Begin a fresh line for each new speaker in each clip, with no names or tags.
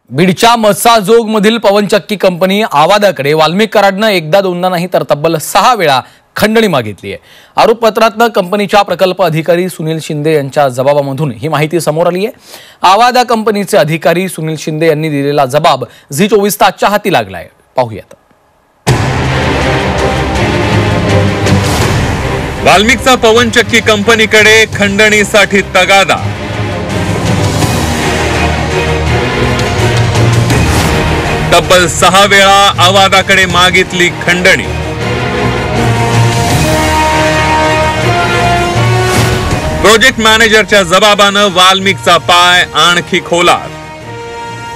बीडच्या मस्साजोगमधील पवनचक्की कंपनी आवादाकडे वाल्मिक कराडनं एकदा दोनदा नाही तर तब्बल 6 वेळा खंडणी मागितली आहे। आरोपपत्रात कंपनीच्या प्रकल्प अधिकारी सुनील शिंदे यांच्या जबाबामधून ही माहिती समोर आली आहे। आवादा कंपनीचे अधिकारी सुनील शिंदे यांनी दिलेला जबाब झी24 तासच्या हाती लागलाय। पाहूयात।
वाल्मिकचा पवनचक्की कंपनीकडे खंडणीसाठी तगादा। तब्बल 6 वेळा आवादाकडे मागितली खंडणी। प्रोजेक्ट मॅनेजरच्या जबाबानं वाल्मिकचा पाय आणखी खोलात।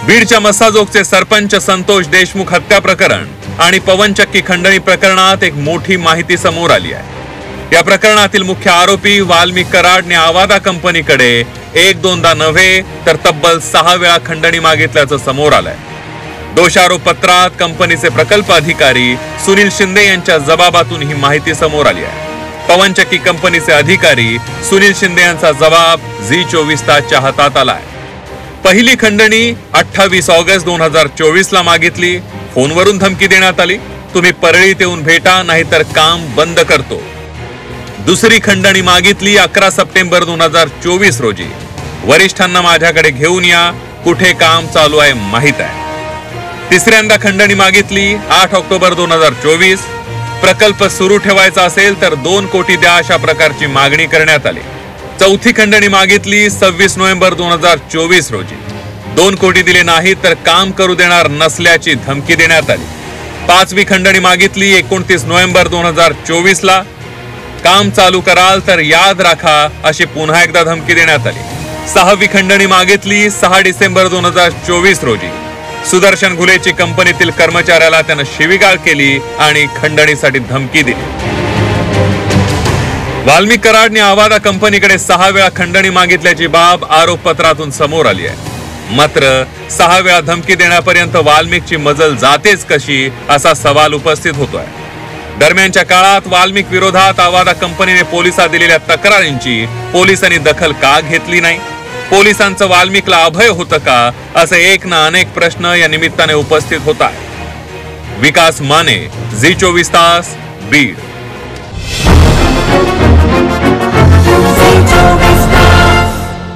बीडच्या मस्साजोगचे सरपंच संतोष देशमुख हत्या प्रकरण आणि पवनचक्की खंडणी प्रकरणात एक मोठी माहिती समोर आली आहे। या प्रकरणातील मुख्य आरोपी वाल्मिक कराडने आवादा कंपनीकडे एक दोनदा नव्हे तर तब्बल 6 वेळा खंडणी मागितल्याचं समोर आलंय। दोषारोप पत्रात कंपनीचे प्रकल्प अधिकारी सुनील शिंदे यांच्या जबाबातून ही माहिती समोर आली आहे। पवनचक्की कंपनीचे अधिकारी सुनील शिंदे यांचा जबाब झी24 तासच्या हातात आलाय। पहिली खंडणी 28 ऑगस्ट 2024 ला मागितली। फोनवरून धमकी देण्यात आली, तुम्ही परळीत येऊन भेटा नाहीतर काम बंद करतो। दुसरी खंडणी मागितली 11 सप्टेंबर 2024 रोजी, वरिष्ठांना माझ्याकडे घेऊन या, कुठे काम चालू आहे माहित आहे। तिसऱ्यांदा खंडणी मागितली 8 ऑक्टोबर 2024, प्रकल्प सुरू ठेवायचा असेल तर 2 कोटी द्या अशा प्रकारची मागणी करण्यात आली। चौथी खंडणी मागितली 26 नोव्हेंबर 2024 रोजी, 2 कोटी दिले नाही तर काम करू देणार नसल्याची धमकी देण्यात आली। पाचवी खंडणी मागितली 29 नोव्हेंबर 2024 ला, काम चालू कराल तर याद राखा अशी पुन्हा एकदा धमकी देण्यात आली। सहावी खंडणी मागितली 6 डिसेंबर 2024 रोजी, सुदर्शन घुलेची कंपनीतील कर्मचाऱ्याला त्यानं शिवीगाळ केली आणि खंडणीसाठी धमकी दिली। वाल्मिक कराडने आवादा कंपनीकडे 6 वेळा खंडणी मागितल्याची बाब आरोपपत्रातून समोर आली आहे। मात्र 6 वेळा धमकी देण्यापर्यंत वाल्मिकची मजल जातेच कशी असा सवाल उपस्थित होतोय। दरम्यानच्या काळात वाल्मिक विरोधात आवादा कंपनीने पोलिसात दिलेल्या तक्रारींची पोलिसांनी दखल का घेतली नाही? पोलिसांचं वाल्मिकला अभय होतं का? असे एक ना अनेक प्रश्न या निमित्ताने उपस्थित होत आहेत। विकास माने, झी24 तास, बीड।